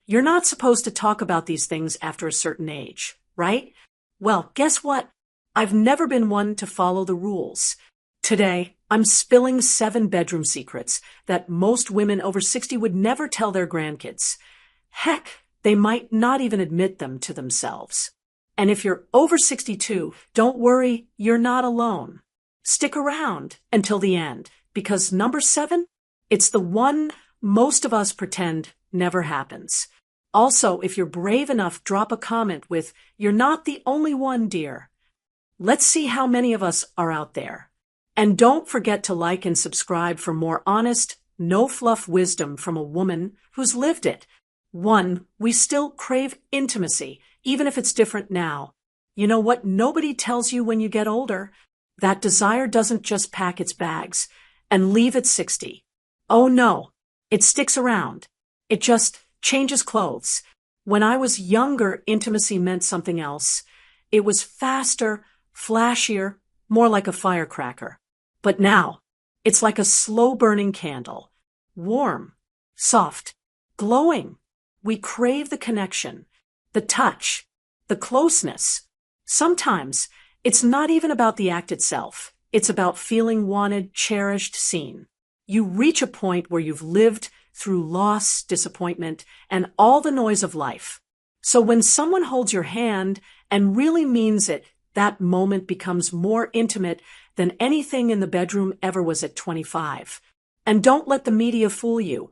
You're not supposed to talk about these things after a certain age, right? Well, guess what? I've never been one to follow the rules. Today, I'm spilling 7 bedroom secrets that most women over 60 would never tell their grandkids. Heck, they might not even admit them to themselves. And if you're over 62, don't worry, you're not alone. Stick around until the end, because number 7, it's the one most of us pretend never happens. Also, if you're brave enough, drop a comment with, "You're not the only one, dear." Let's see how many of us are out there. And don't forget to like and subscribe for more honest, no-fluff wisdom from a woman who's lived it. 1, we still crave intimacy, even if it's different now. You know what nobody tells you when you get older? That desire doesn't just pack its bags and leave at 60. Oh no, it sticks around. It just changes clothes. When I was younger, intimacy meant something else. It was faster, flashier, more like a firecracker. But now, it's like a slow-burning candle. Warm, soft, glowing. We crave the connection, the touch, the closeness. Sometimes, it's not even about the act itself. It's about feeling wanted, cherished, seen. You reach a point where you've lived through loss, disappointment, and all the noise of life. So when someone holds your hand and really means it, that moment becomes more intimate than anything in the bedroom ever was at 25. And don't let the media fool you.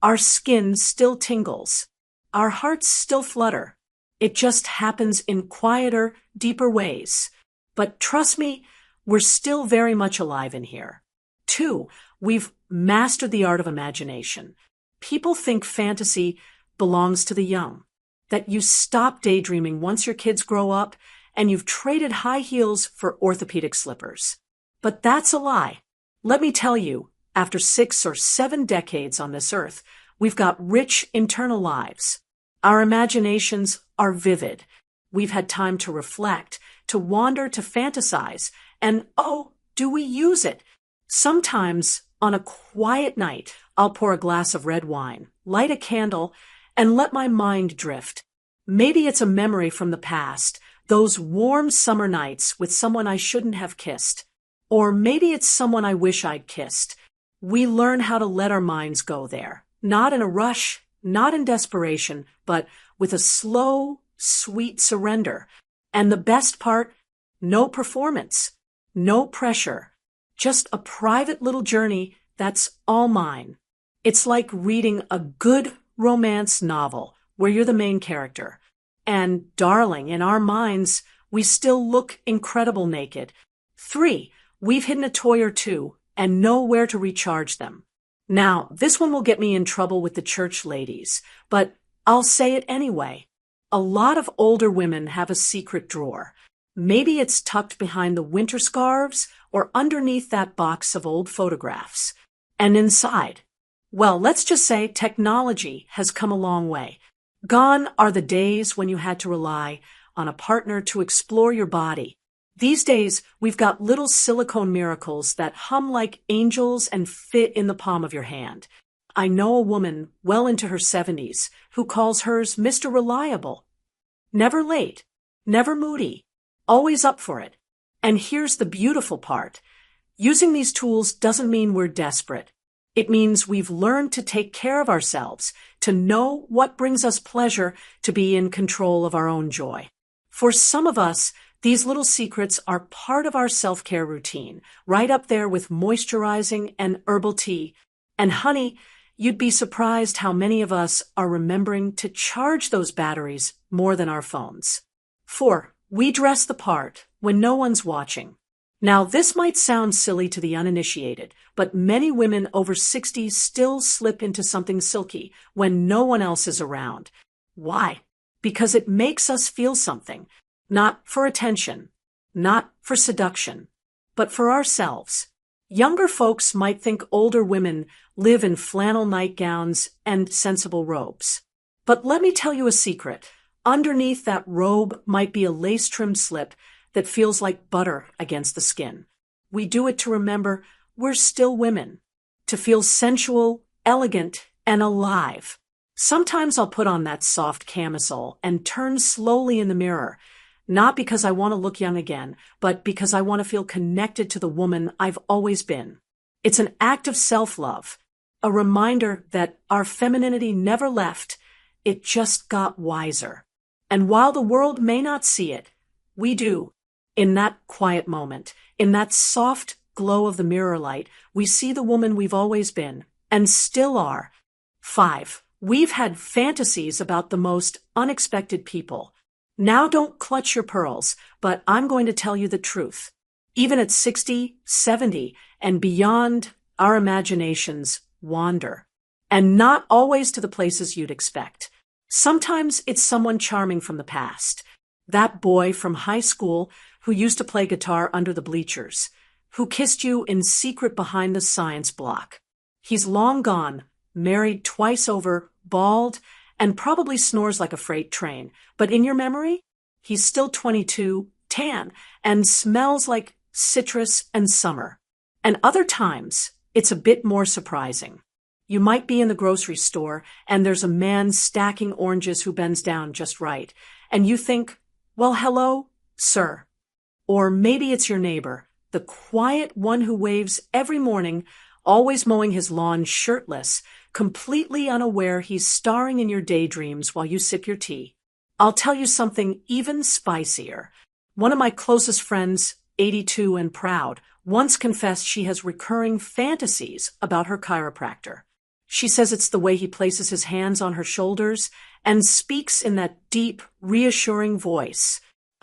Our skin still tingles. Our hearts still flutter. It just happens in quieter, deeper ways. But trust me, we're still very much alive in here. 2, we've mastered the art of imagination. People think fantasy belongs to the young, that you stop daydreaming once your kids grow up and you've traded high heels for orthopedic slippers. But that's a lie. Let me tell you, after 6 or 7 decades on this earth, we've got rich internal lives. Our imaginations are vivid. We've had time to reflect, to wander, to fantasize. And oh, do we use it? Sometimes, on a quiet night, I'll pour a glass of red wine, light a candle, and let my mind drift. Maybe it's a memory from the past, those warm summer nights with someone I shouldn't have kissed. Or maybe it's someone I wish I'd kissed. We learn how to let our minds go there. Not in a rush, not in desperation, but with a slow, sweet surrender. And the best part, no performance, no pressure, just a private little journey that's all mine. It's like reading a good romance novel where you're the main character. And darling, in our minds, we still look incredible naked. 3, we've hidden a toy or 2 and know where to recharge them. Now, this one will get me in trouble with the church ladies, but I'll say it anyway. A lot of older women have a secret drawer. Maybe it's tucked behind the winter scarves or underneath that box of old photographs. And inside, well, let's just say technology has come a long way. Gone are the days when you had to rely on a partner to explore your body. These days, we've got little silicone miracles that hum like angels and fit in the palm of your hand. I know a woman well into her 70s who calls hers Mr. Reliable. Never late, never moody, always up for it. And here's the beautiful part. Using these tools doesn't mean we're desperate. It means we've learned to take care of ourselves, to know what brings us pleasure, to be in control of our own joy. For some of us, these little secrets are part of our self-care routine, right up there with moisturizing and herbal tea. And honey, you'd be surprised how many of us are remembering to charge those batteries more than our phones. 4, we dress the part when no one's watching. Now, this might sound silly to the uninitiated, but many women over 60 still slip into something silky when no one else is around. Why? Because it makes us feel something. Not for attention, not for seduction, but for ourselves. Younger folks might think older women live in flannel nightgowns and sensible robes. But let me tell you a secret. Underneath that robe might be a lace-trimmed slip that feels like butter against the skin. We do it to remember we're still women, to feel sensual, elegant, and alive. Sometimes I'll put on that soft camisole and turn slowly in the mirror, not because I want to look young again, but because I want to feel connected to the woman I've always been. It's an act of self-love, a reminder that our femininity never left, it just got wiser. And while the world may not see it, we do. In that quiet moment, in that soft glow of the mirror light, we see the woman we've always been, and still are. 5. We've had fantasies about the most unexpected people. Now don't clutch your pearls, but I'm going to tell you the truth. Even at 60, 70, and beyond, our imaginations wander. And not always to the places you'd expect. Sometimes it's someone charming from the past. That boy from high school who used to play guitar under the bleachers, who kissed you in secret behind the science block. He's long gone, married twice over, bald, and probably snores like a freight train. But in your memory, he's still 22, tan, and smells like citrus and summer. And other times, it's a bit more surprising. You might be in the grocery store, and there's a man stacking oranges who bends down just right. And you think, well, hello, sir. Or maybe it's your neighbor, the quiet one who waves every morning, always mowing his lawn shirtless, completely unaware he's starring in your daydreams while you sip your tea. I'll tell you something even spicier. One of my closest friends, 82 and proud, once confessed she has recurring fantasies about her chiropractor. She says it's the way he places his hands on her shoulders and speaks in that deep, reassuring voice.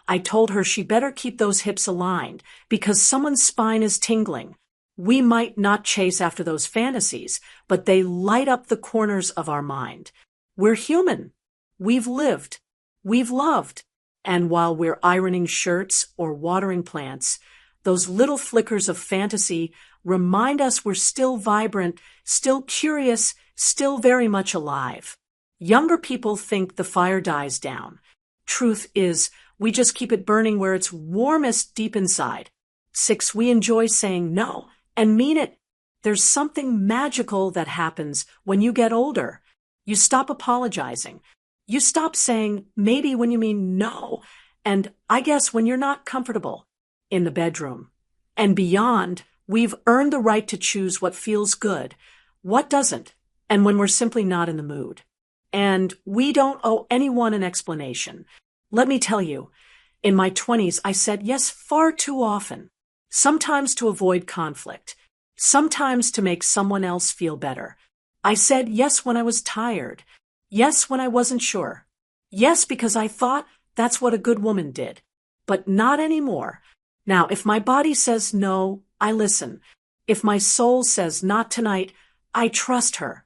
I told her she better keep those hips aligned because someone's spine is tingling. We might not chase after those fantasies, but they light up the corners of our mind. We're human. We've lived. We've loved. And while we're ironing shirts or watering plants, those little flickers of fantasy remind us we're still vibrant, still curious, still very much alive. Younger people think the fire dies down. Truth is, we just keep it burning where it's warmest deep inside. 6. We enjoy saying no and mean it. There's something magical that happens when you get older. You stop apologizing. You stop saying maybe when you mean no, and I guess when you're not comfortable in the bedroom. And beyond, we've earned the right to choose what feels good, what doesn't, and when we're simply not in the mood. And we don't owe anyone an explanation. Let me tell you, in my 20s, I said yes far too often. Sometimes to avoid conflict. Sometimes to make someone else feel better. I said yes when I was tired. Yes when I wasn't sure. Yes because I thought that's what a good woman did. But not anymore. Now, if my body says no, I listen. If my soul says not tonight, I trust her.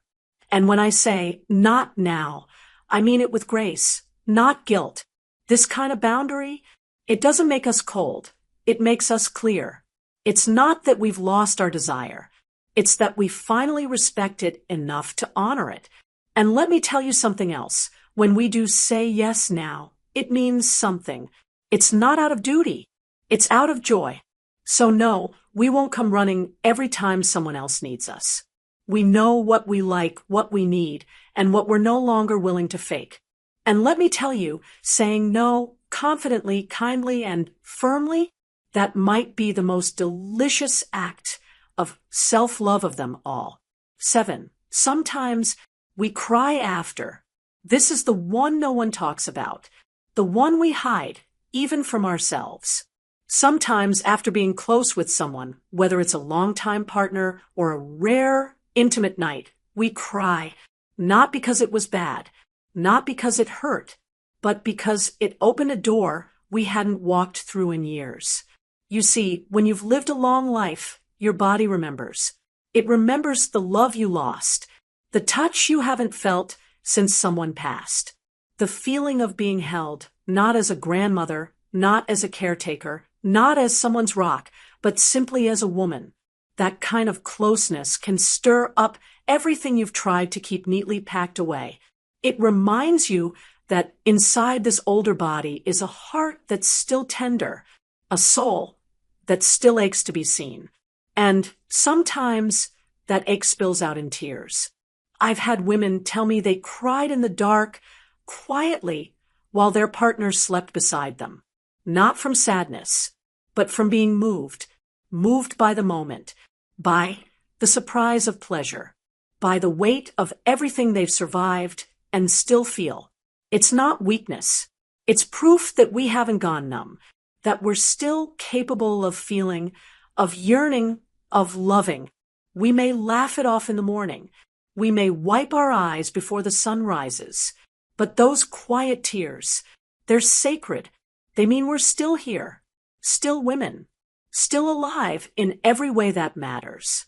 And when I say not now, I mean it with grace, not guilt. This kind of boundary, it doesn't make us cold. It makes us clear. It's not that we've lost our desire. It's that we finally respect it enough to honor it. And let me tell you something else. When we do say yes now, it means something. It's not out of duty. It's out of joy. So no, we won't come running every time someone else needs us. We know what we like, what we need, and what we're no longer willing to fake. And let me tell you, saying no confidently, kindly, and firmly, that might be the most delicious act of self-love of them all. 7. Sometimes we cry after. This is the one no one talks about, the one we hide, even from ourselves. Sometimes after being close with someone, whether it's a longtime partner or a rare, intimate night, we cry, not because it was bad, not because it hurt, but because it opened a door we hadn't walked through in years. You see, when you've lived a long life, your body remembers. It remembers the love you lost, the touch you haven't felt since someone passed, the feeling of being held, not as a grandmother, not as a caretaker, not as someone's rock, but simply as a woman. That kind of closeness can stir up everything you've tried to keep neatly packed away. It reminds you that inside this older body is a heart that's still tender, a soul that still aches to be seen. And sometimes that ache spills out in tears. I've had women tell me they cried in the dark, quietly, while their partners slept beside them. Not from sadness, but from being moved by the moment, by the surprise of pleasure, by the weight of everything they've survived and still feel. It's not weakness. It's proof that we haven't gone numb, that we're still capable of feeling, of yearning, of loving. We may laugh it off in the morning. We may wipe our eyes before the sun rises. But those quiet tears, they're sacred. They mean we're still here, still women, still alive in every way that matters.